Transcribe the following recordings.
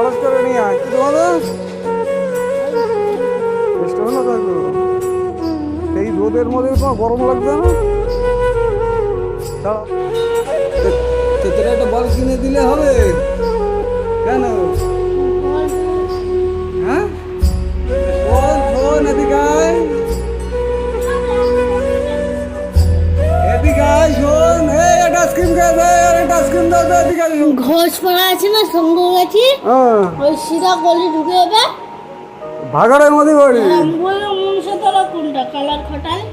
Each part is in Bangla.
খরচ করে নিয়ে আয় তুই তোমাদের স্টেশনে থাকো। এই রোদের মধ্যে তোমার গরম লাগছে না? দাঁড়াও। তোরা একটা বল কিনে দিলে হবে কেন? হ্যাঁ শোন শোন এদিকে আয়। এদিকে আয় শোন, এই একটা আইসক্রিম খেয়ে দে, আর একটা আইসক্রিম দাও তো, এদিকে আয় শোন। ঘোষ পাড়া আছে না সঙ্গ গেছি হ্যাঁ ওই সিধা গলি ঢুকে যাবে। ভাগাড়ের মধ্যে বাড়ি, আমি বললাম মনসাতলা কোনটা কালার খাটায়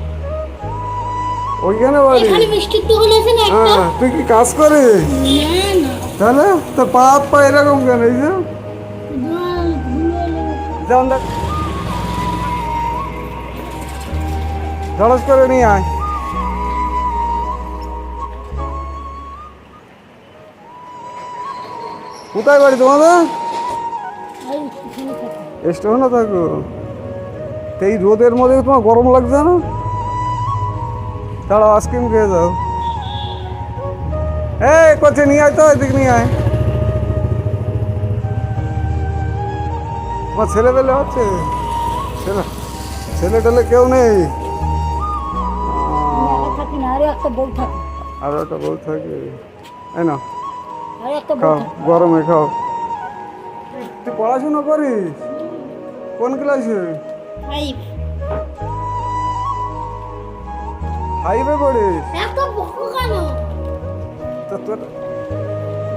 ওইখানে বাড়ি। এখানে মিষ্টির দোকান আছে না একটা। হ্যাঁ তুই কি কাজ করিস? না না তাহলে তো পা হাত পা এরকম কেন? এই যে যেমন দেখ খরচ করে নিয়ে আয়। কোথায় বাড়ি তোমাদের? এই এখানে থাকে। স্টেশনে থাকো। তো এই রোদের মধ্যে তোমার গরম লাগছে না? দাঁড়াও আইসক্রিম খেয়ে যাও। এই করছে নিয়ে আয় তো, এদিকে নিয়ে আয়। তোমার ছেলে পেলে হচ্ছে? ছেলে ছেলে টেলে কেউ নেই? একা থাকি না, আরো একটা বউ থাকে। আর একটা বউ থাকে? এই না আরো একটা বউ খাও, থাকে। গরমে খাও। তুই পড়াশোনা করিস কোন ক্লাসে? 5 ফাইভে পড়িস? এত বকো কেন? তা তোর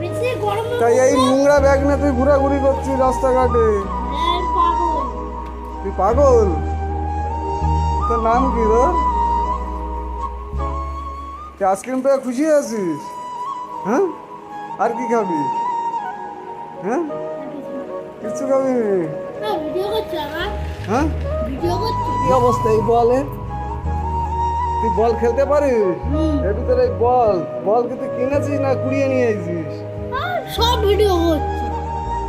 বেশি গরম তাই এই নোংরা ব্যাগ নিয়ে তুই ঘোরাঘুরি করছিস রাস্তাঘাটে? পাগল। তুই পাগল? তোর নাম কি তোর? তুই আইসক্রিম পেয়ে খুশি আছিস? হ্যাঁ আর কি খাবি? হ্যাঁ কিচ্ছু খাবি নি? ভিডিও করছে আমার হ্যাঁ ভিডিও করছে। কি অবস্থা এই বলে? তুই বল খেলতে পারিস? এর ভিতরে এই বল বল কি তুই কিনেছিস না কুড়িয়ে নিয়ে আইছিস? সব ভিডিও করছে।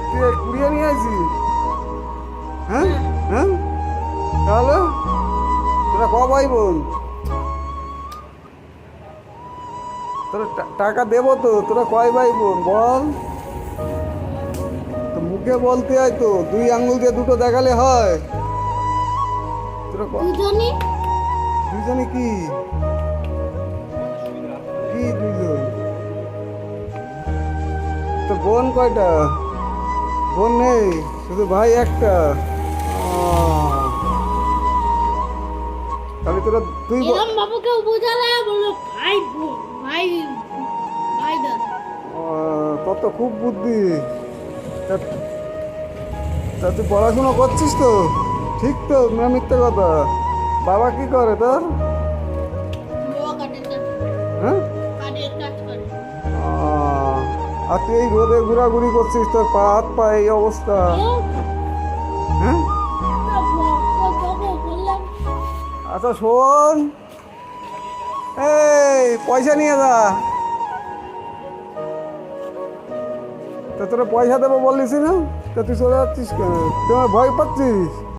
তুই এই কুড়িয়ে নিয়ে আইছিস? হ্যাঁ হ্যাঁ তাহলে তোরা ক ভাই বোন? তোরা টাকা দেবো তো, তোরা কয় ভাই বোন বল? তো মুখে বলতে হয় তো, দুই আঙ্গুল দিয়ে দুটো দেখালে হয়? তোরা দুজনই দুজনে কি কি দুজন? তো বোন কয়টা? বোন নেই, শুধু ভাই একটা। তাহলে তোরা তুই এরম বাবুকে বোঝালে বললো ভাই বোন, ভাই ভাই দাদা। তোর তো খুব বুদ্ধি। তা তা তুই পড়াশোনা করছিস তো ঠিক তো না মিথ্যে কথা? বাবা কি করে তোর? বাবা কাঠের কাজ হ্যাঁ কাঠের কাজ করে। আর তুই এই রোদে ঘোরাঘুরি করছিস, তোর পা হাত পা এই অবস্থা। হ্যাঁ বললাম আচ্ছা শোন, এই পয়সা নিয়ে যা। তা তোরা পয়সা দেবো বলিস না? তা তুই চলে যাচ্ছিস কেন? তুই আমার ভয় পাচ্ছিস?